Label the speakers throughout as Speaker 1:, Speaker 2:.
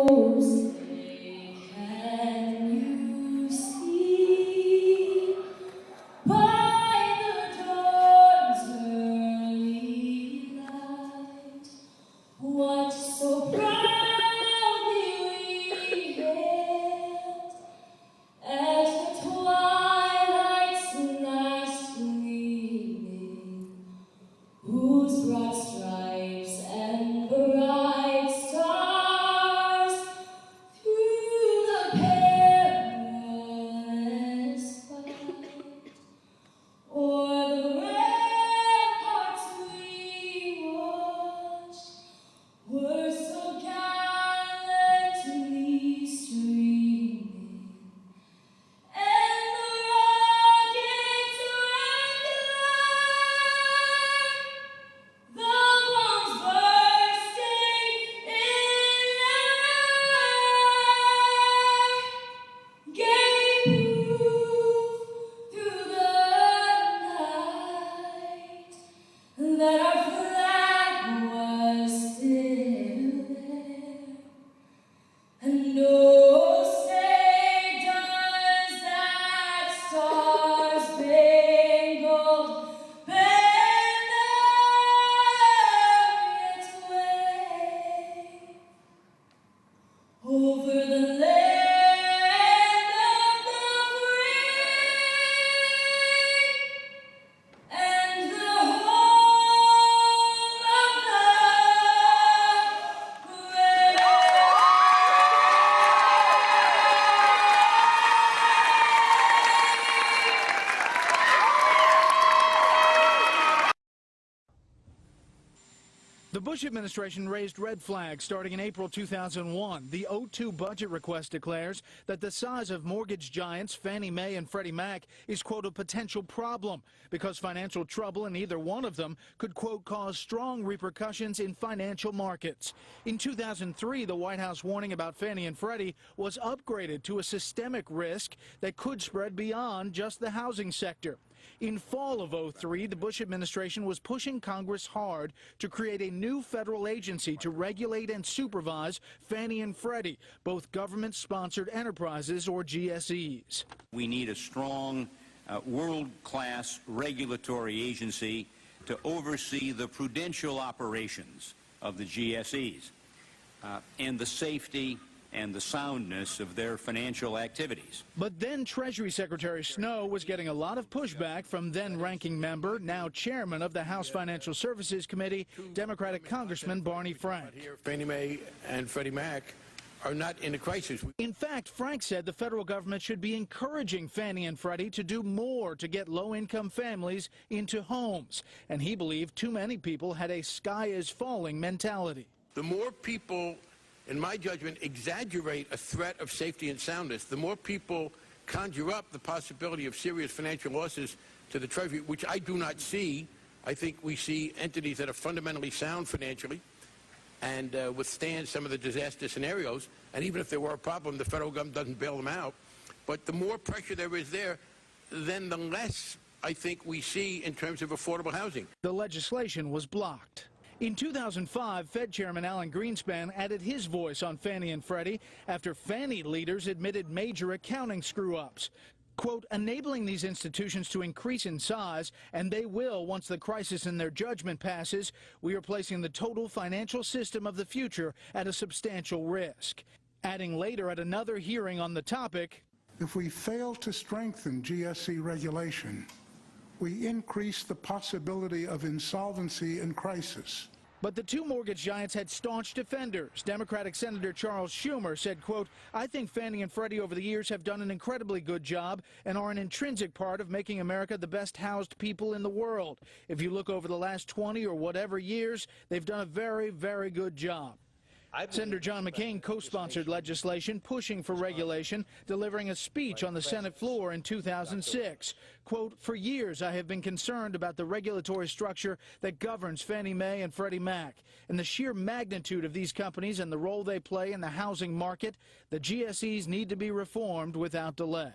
Speaker 1: Say, can you see by the dawn's early light what so proudly we hailed as the twilight's last gleaming, whose broad stripes and bright stars through the perilous fight o'er the ramparts we watched were so gallantly streaming, and the rockets regular, the bombs bursting in air, gave proof through the night that our flag was still there. And oh, say does that star-spangled banner yet wave over the land of the free and the home of the brave?
Speaker 2: The Bush administration raised red flags starting in April 2001. The 02 budget request declares that the size of mortgage giants Fannie Mae and Freddie Mac is, quote, a potential problem because financial trouble in either one of them could, quote, cause strong repercussions in financial markets. In 2003, the White House warning about Fannie and Freddie was upgraded to a systemic risk that could spread beyond just the housing sector. In fall of 03, the Bush administration was pushing Congress hard to create a new federal agency to regulate and supervise Fannie and Freddie, both government-sponsored enterprises or GSEs.
Speaker 3: We need a strong, world-class regulatory agency to oversee the prudential operations of the GSEs and the safety and the soundness of their financial activities.
Speaker 2: But then Treasury Secretary Snow was getting a lot of pushback from then-ranking member, now chairman of the House Financial Services Committee, Democratic Congressman Barney Frank.
Speaker 4: Fannie Mae and Freddie Mac are not in a crisis.
Speaker 2: In fact, Frank said the federal government should be encouraging Fannie and Freddie to do more to get low-income families into homes. And he believed too many people had a sky-is-falling mentality.
Speaker 4: The more people, in my judgment, exaggerate a threat of safety and soundness, the more people conjure up the possibility of serious financial losses to the Treasury, which I do not see. I think we see entities that are fundamentally sound financially and withstand some of the disaster scenarios. And even if there were a problem, the federal government doesn't bail them out. But the more pressure there is there, then the less I think we see in terms of affordable housing.
Speaker 2: The legislation was blocked. In 2005, Fed Chairman Alan Greenspan added his voice on Fannie and Freddie after Fannie leaders admitted major accounting screw-ups. Quote, enabling these institutions to increase in size, and they will once the crisis in their judgment passes, we are placing the total financial system of the future at a substantial risk. Adding later at another hearing on the topic,
Speaker 5: if we fail to strengthen GSE regulation, we increase the possibility of insolvency and crisis.
Speaker 2: But the two mortgage giants had staunch defenders. Democratic Senator Charles Schumer said, quote, I think Fannie and Freddie over the years have done an incredibly good job and are an intrinsic part of making America the best housed people in the world. If you look over the last 20 or whatever years, they've done a very, very good job. Senator John McCain co-sponsored legislation pushing for regulation, delivering a speech on the Senate floor in 2006. Quote, for years I have been concerned about the regulatory structure that governs Fannie Mae and Freddie Mac and the sheer magnitude of these companies and the role they play in the housing market. The GSEs need to be reformed without delay.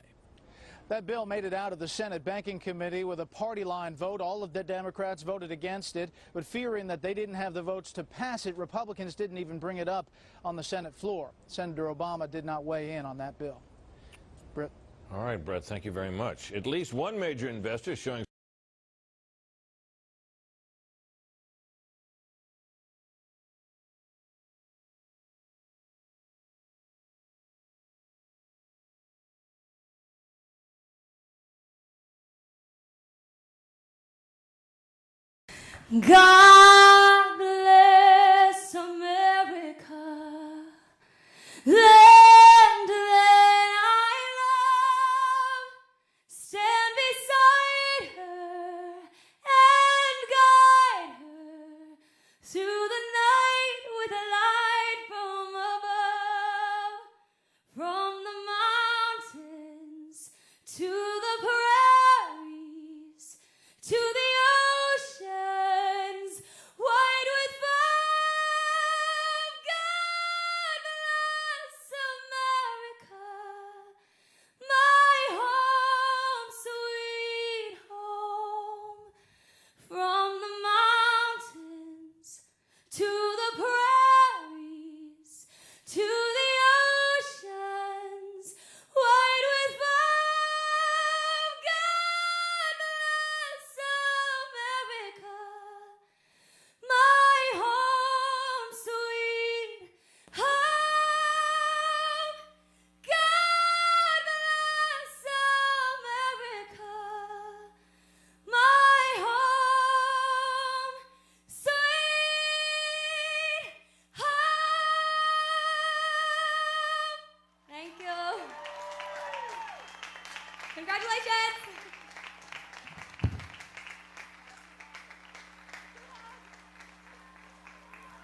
Speaker 2: That bill made it out of the Senate Banking Committee with a party line vote. All of the Democrats voted against it, but fearing that they didn't have the votes to pass it, Republicans didn't even bring it up on the Senate floor. Senator Obama did not weigh in on that bill. Britt.
Speaker 6: All right, Brett, thank you very much. At least one major investor showing
Speaker 1: God bless America, land that I love. Stand beside her and guide her through the night with a light from above. From the mountains to the prairies, to the oceans wide with foam. God bless America, my home, sweet home. From the mountains to the prairies, to the oceans wide with foam. God bless America, my home, sweet home. God bless America, my home, sweet home. Thank you. Congratulations.